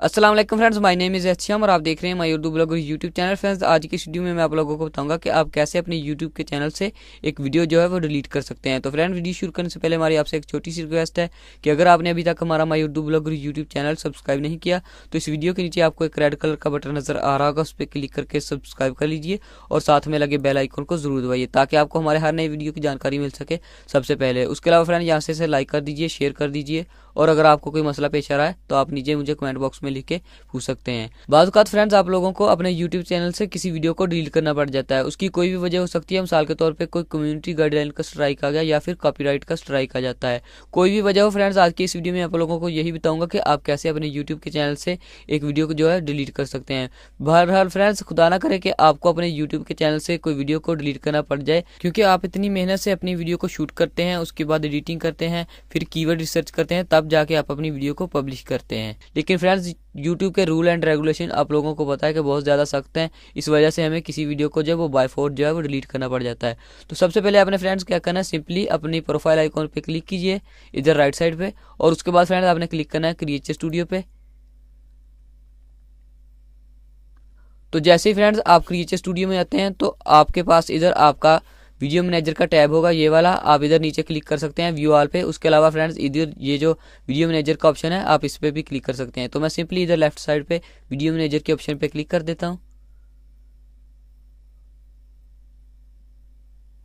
अस्सलाम वालेकुम friends, my name is और आप देख रहे हैं my Urdu blog YouTube channel. Friends, आज की वीडियो में मैं आप लोगों को बताऊंगा कि आप कैसे अपने यूट्यूब के चैनल से एक वीडियो जो है वो डिलीट कर सकते हैं। तो फ्रेंड, वीडियो शुरू करने से पहले हमारी आपसे एक छोटी सी रिक्वेस्ट है कि अगर आपने अभी तक हमारा my Urdu blog YouTube channel subscribe नहीं किया तो इस वीडियो के नीचे आपको एक रेड कलर का बटन नजर आ रहा होगा, उस पर क्लिक करके सब्सक्राइब कर लीजिए और साथ में लगे बेल आइकन को जरूर दबाइए ताकि आपको हमारे हर नई वीडियो की जानकारी मिल सके सबसे पहले। उसके अलावा फ्रेंड, यहाँ से लाइक कर दीजिए, शेयर कर दीजिए और अगर आपको कोई मसला पेश आ रहा है तो आप नीचे मुझे कमेंट बॉक्स में लिख के पूछ सकते हैं। बाज़ औक़ात फ्रेंड्स, आप लोगों को अपने YouTube चैनल से किसी वीडियो को डिलीट करना पड़ जाता है। उसकी कोई भी वजह हो सकती है। मिसाल के तौर पे कोई कम्युनिटी गाइडलाइन का स्ट्राइक आ गया या फिर कॉपीराइट का स्ट्राइक आ जाता है। कोई भी वजह हो फ्रेंड्स, आज की इस वीडियो में आप लोगों को यही बताऊंगा कि आप कैसे अपने YouTube के चैनल से एक वीडियो को जो है डिलीट कर सकते हैं। बहरहाल फ्रेंड्स, खुदा ना करे कि आपको अपने YouTube के चैनल से कोई वीडियो को डिलीट करना पड़ जाए, क्योंकि आप इतनी मेहनत से अपनी वीडियो को शूट करते हैं, उसके बाद एडिटिंग करते हैं, फिर कीवर्ड रिसर्च करते हैं, तब जाके आप अपनी वीडियो को पब्लिश करते हैं। लेकिन फ्रेंड्स, YouTube के रूल एंड रेगुलेशन आप लोगों को पता है कि बहुत ज़्यादा सख्त हैं। इस वजह से हमें किसी वीडियो को जो वो बाय फोर्स जो है वो डिलीट करना पड़ जाता है। तो सबसे पहले आपने फ्रेंड्स क्या करना है, सिंपली अपनी प्रोफाइल आइकॉन पे क्लिक कीजिए इधर राइट साइड पे, और उसके बाद फ्रेंड्स आपने क्लिक करना है क्रिएचर स्टूडियो पे। तो जैसे ही फ्रेंड्स आप क्रिएचर स्टूडियो में आते हैं तो आपके पास इधर आपका वीडियो मैनेजर का टैब होगा, ये वाला। आप इधर नीचे क्लिक कर सकते हैं व्यू ऑल पे। उसके अलावा फ्रेंड्स, इधर ये जो वीडियो मैनेजर का ऑप्शन है आप इस पर भी क्लिक कर सकते हैं। तो मैं सिंपली इधर लेफ्ट साइड पे वीडियो मैनेजर के ऑप्शन पे क्लिक कर देता हूँ।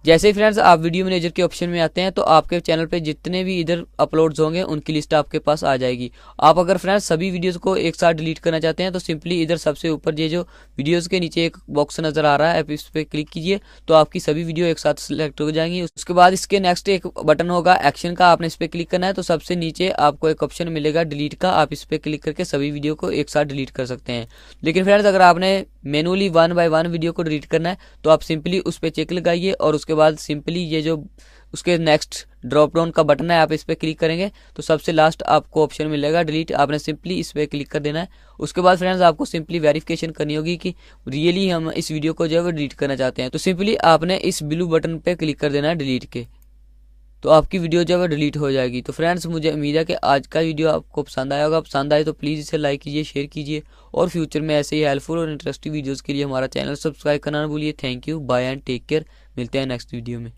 जैसे ही फ्रेंड्स आप वीडियो मैनेजर के ऑप्शन में आते हैं तो आपके चैनल पे जितने भी इधर अपलोड्स होंगे उनकी लिस्ट आपके पास आ जाएगी। आप अगर फ्रेंड्स सभी वीडियोस को एक साथ डिलीट करना चाहते हैं तो सिंपली इधर सबसे ऊपर ये जो वीडियोस के नीचे एक बॉक्स नजर आ रहा है, आप इस पर क्लिक कीजिए तो आपकी सभी वीडियो एक साथ सिलेक्ट हो जाएंगी। उसके बाद इसके नेक्स्ट एक बटन होगा एक्शन का, आपने इस पर क्लिक करना है। तो सबसे नीचे आपको एक ऑप्शन मिलेगा डिलीट का, आप इस पर क्लिक करके सभी वीडियो को एक साथ डिलीट कर सकते हैं। लेकिन फ्रेंड्स, अगर आपने मैनुअली 1 बाय 1 वीडियो को डिलीट करना है तो आप सिंपली उस पर चेक लगाइए और उसके बाद सिंपली ये जो उसके नेक्स्ट ड्रॉप डाउन का बटन है आप इस पर क्लिक करेंगे तो सबसे लास्ट आपको ऑप्शन मिलेगा डिलीट, आपने सिंपली इस पर क्लिक कर देना है। उसके बाद फ्रेंड्स आपको सिंपली वेरिफिकेशन करनी होगी कि रियली हम इस वीडियो को जो है वो डिलीट करना चाहते हैं। तो सिंपली आपने इस ब्लू बटन पे क्लिक कर देना है डिलीट के, तो आपकी वीडियो जो है वो डिलीट हो जाएगी। तो फ्रेंड्स, मुझे उम्मीद है कि आज का वीडियो आपको पसंद आया होगा। पसंद आए तो प्लीज़ इसे लाइक कीजिए, शेयर कीजिए और फ्यूचर में ऐसे ही हेल्पफुल और इंटरेस्टिंग वीडियोज़ के लिए हमारा चैनल सब्सक्राइब करना ना भूलिए। Thank you, bye and take care. मिलते हैं नेक्स्ट वीडियो में।